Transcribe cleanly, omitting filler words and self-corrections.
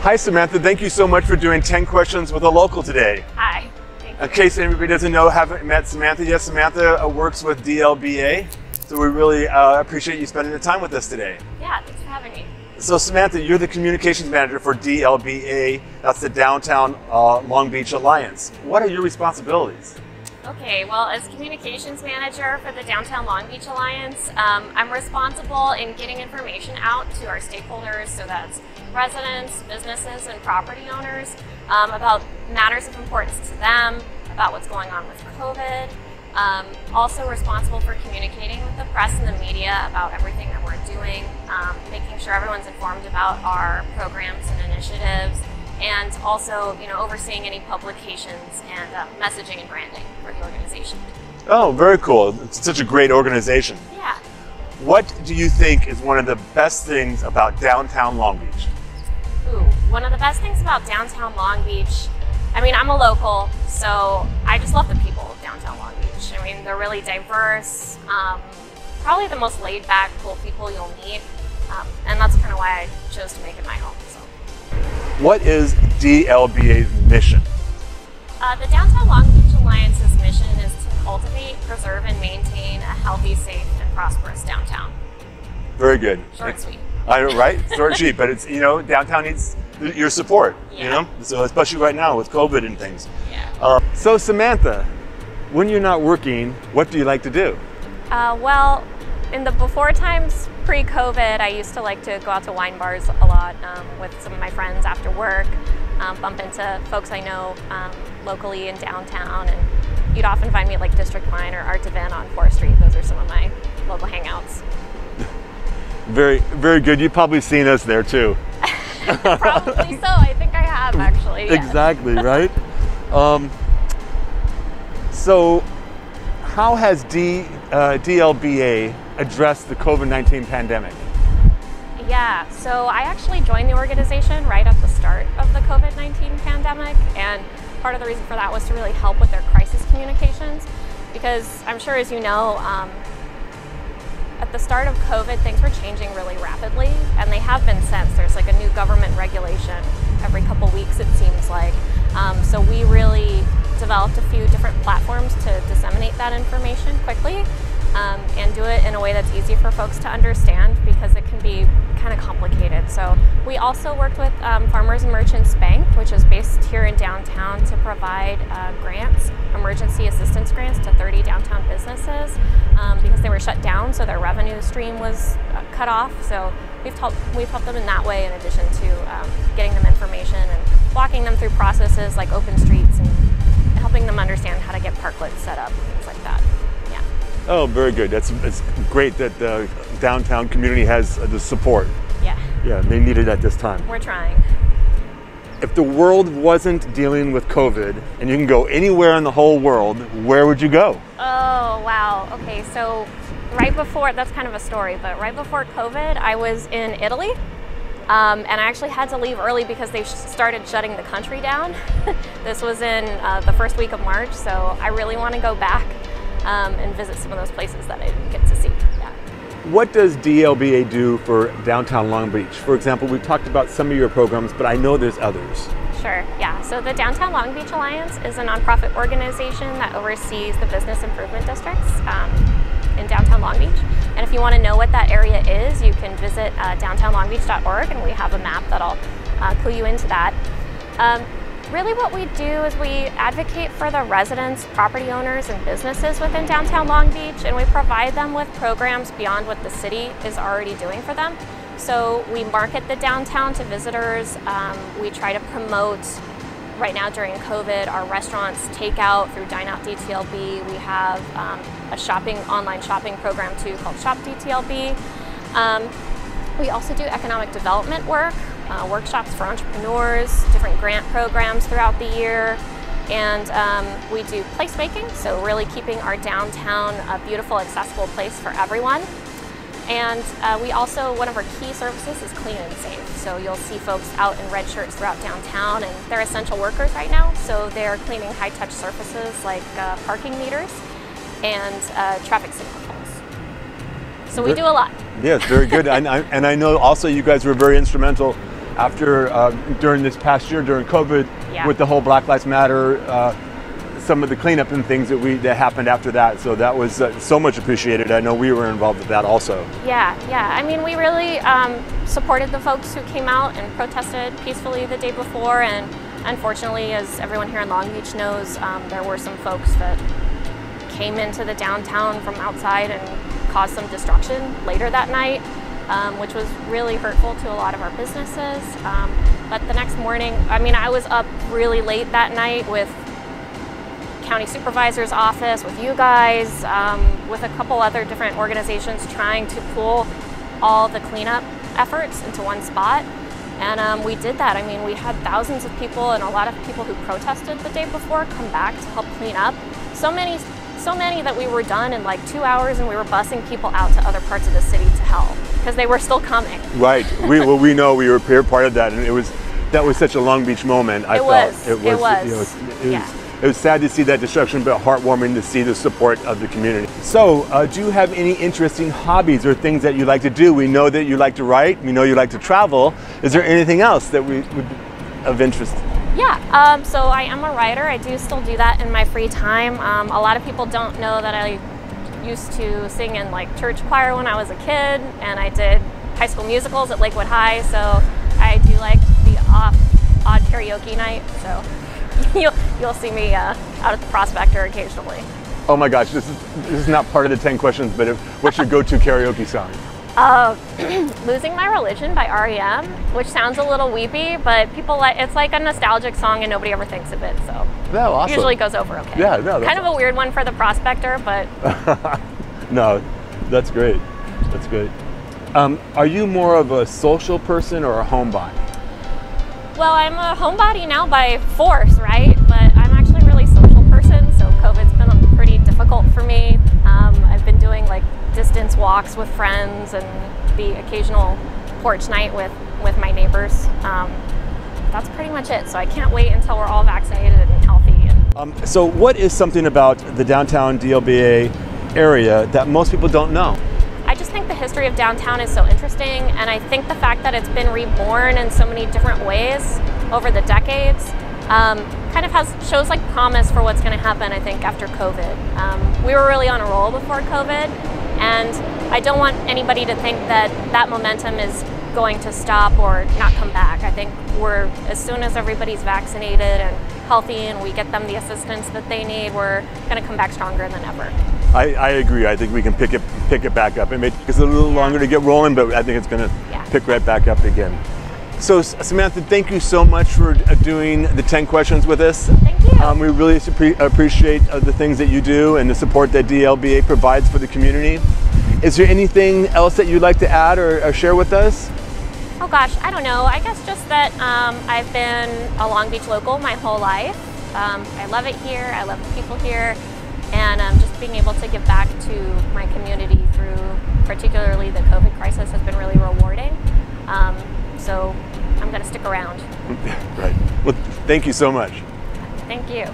Hi Samantha, thank you so much for doing 10 questions with a local today. Hi. Thank you. In case anybody doesn't know, haven't met Samantha yet, Samantha works with DLBA, so we really appreciate you spending the time with us today. Yeah, thanks for having me. So Samantha, you're the communications manager for DLBA, that's the Downtown Long Beach Alliance. What are your responsibilities? Okay, well, as communications manager for the Downtown Long Beach Alliance, I'm responsible in getting information out to our stakeholders, so that's residents, businesses, and property owners, about matters of importance to them, about what's going on with COVID. Also responsible for communicating with the press and the media about everything that we're doing, making sure everyone's informed about our programs and initiatives, and also, overseeing any publications and messaging and branding for the organization. Oh, very cool. It's such a great organization. Yeah. What do you think is one of the best things about downtown Long Beach? Ooh, one of the best things about downtown Long Beach, I'm a local, so I just love the people of downtown Long Beach. They're really diverse, probably the most laid back, cool people you'll meet, and that's kind of why I chose to make it my home. So. What is DLBA's mission? The Downtown Long Beach Alliance's mission is to cultivate, preserve, and maintain a healthy, safe, and prosperous downtown. Very good. Short and sweet. Right? Short and sweet, but it's, downtown needs your support, So especially right now with COVID and things. Yeah. So Samantha, when you're not working, what do you like to do? Well, in the before times, pre-COVID, I used to like to go out to wine bars a lot with some of my friends after work, bump into folks I know locally in downtown, and you'd often find me at like District Wine or Art Divan on 4th Street. Those are some of my local hangouts. Very, very good. You've probably seen us there too. Probably so. I think I have actually. Yeah. Exactly, right? So how has DLBA addressed the COVID-19 pandemic? Yeah, so I actually joined the organization right at the start of the COVID-19 pandemic, and part of the reason for that was to really help with their crisis communications, because I'm sure, as you know, at the start of COVID, things were changing really rapidly, and they have been since. There's like a new government regulation every couple weeks, it seems like. So we really developed a few different platforms to disseminate that information quickly, and do it in a way that's easy for folks to understand, because it can be kind of complicated. So we also worked with Farmers and Merchants Bank, which is based here in downtown, to provide grants, emergency assistance grants to 30 downtown businesses, because they were shut down, so their revenue stream was cut off. So we've helped them in that way, in addition to getting them information and walking them through processes like open streets and helping them understand how to get parklets set up, things like that. Yeah. Oh, very good. It's great that the downtown community has the support. Yeah. Yeah, they need it at this time. We're trying. If the world wasn't dealing with COVID and you can go anywhere in the whole world, where would you go? Oh, wow. Okay, so right before, that's kind of a story, but right before COVID, I was in Italy. And I actually had to leave early because they started shutting the country down. This was in the first week of March, so I really want to go back and visit some of those places that I didn't get to see. Yeah. What does DLBA do for downtown Long Beach? For example, we've talked about some of your programs, but I know there's others. Sure, yeah. So the Downtown Long Beach Alliance is a nonprofit organization that oversees the business improvement districts in downtown Long Beach. And if you want to know what that area is, you can visit downtownlongbeach.org, and we have a map that'll clue you into that. Really what we do is we advocate for the residents, property owners, and businesses within downtown Long Beach, and we provide them with programs beyond what the city is already doing for them. So we market the downtown to visitors. We try to promote, right now during COVID, our restaurants takeout through Dine Out DTLB. We have a online shopping program too called Shop DTLB. We also do economic development work, workshops for entrepreneurs, different grant programs throughout the year, and we do placemaking, so really keeping our downtown a beautiful, accessible place for everyone. And we also, one of our key services is clean and safe. So you'll see folks out in red shirts throughout downtown, and they're essential workers right now, so they're cleaning high-touch surfaces like parking meters and traffic signal poles. So we do a lot. Yes, very good. And I know also you guys were very instrumental after during this past year, during COVID, with the whole Black Lives Matter, some of the cleanup and things that happened after that. So that was so much appreciated. I know we were involved with that also. Yeah. I mean, we really supported the folks who came out and protested peacefully the day before, and unfortunately, as everyone here in Long Beach knows, there were some folks that came into the downtown from outside and caused some destruction later that night, which was really hurtful to a lot of our businesses. But the next morning, I mean, I was up really late that night with county supervisor's office, with you guys, with a couple other different organizations trying to pull all the cleanup efforts into one spot. And we did that. I mean, we had thousands of people and a lot of people who protested the day before come back to help clean up. So many that we were done in like 2 hours, and we were busing people out to other parts of the city to help because they were still coming. Right. We know we were part of that, and that was such a Long Beach moment. I felt it was sad to see that destruction, but heartwarming to see the support of the community. So, do you have any interesting hobbies or things that you like to do? We know that you like to write. We know you like to travel. Is there anything else that would of interest? Yeah, so I am a writer. I do still do that in my free time. A lot of people don't know that I used to sing in like church choir when I was a kid, and I did high school musicals at Lakewood High, so I do like the odd karaoke night, so you'll see me out at the Prospector occasionally. Oh my gosh, this is not part of the 10 questions, but what's your go-to karaoke song? Losing My Religion by REM, which sounds a little weepy, but it's like a nostalgic song and nobody ever thinks of it, so awesome. Usually goes over okay. Yeah, no, kind of a weird one for the Prospector, but no, that's great. That's great. Are you more of a social person or a homebody? Well, I'm a homebody now by force, right? But I'm actually a really social person, so COVID's been pretty difficult for me. I've been doing like distance walks with friends and the occasional porch night with my neighbors. That's pretty much it. So I can't wait until we're all vaccinated and healthy. So what is something about the downtown DLBA area that most people don't know? I just think the history of downtown is so interesting, and I think the fact that it's been reborn in so many different ways over the decades kind of shows like promise for what's going to happen, I think, after COVID. We were really on a roll before COVID, and I don't want anybody to think that momentum is going to stop or not come back. I think as soon as everybody's vaccinated and healthy and we get them the assistance that they need, we're going to come back stronger than ever. I agree. I think we can pick it back up. It may take us a little longer to get rolling, but I think it's going to pick right back up again. So Samantha, thank you so much for doing the 10 questions with us. Thank you. We really appreciate the things that you do and the support that DLBA provides for the community. Is there anything else that you'd like to add or share with us? Oh gosh, I don't know. I guess just that I've been a Long Beach local my whole life. I love it here. I love the people here. And just being able to give back to my community through particularly the COVID crisis has been really rewarding. So I'm going to stick around. Right. Well, thank you so much. Thank you.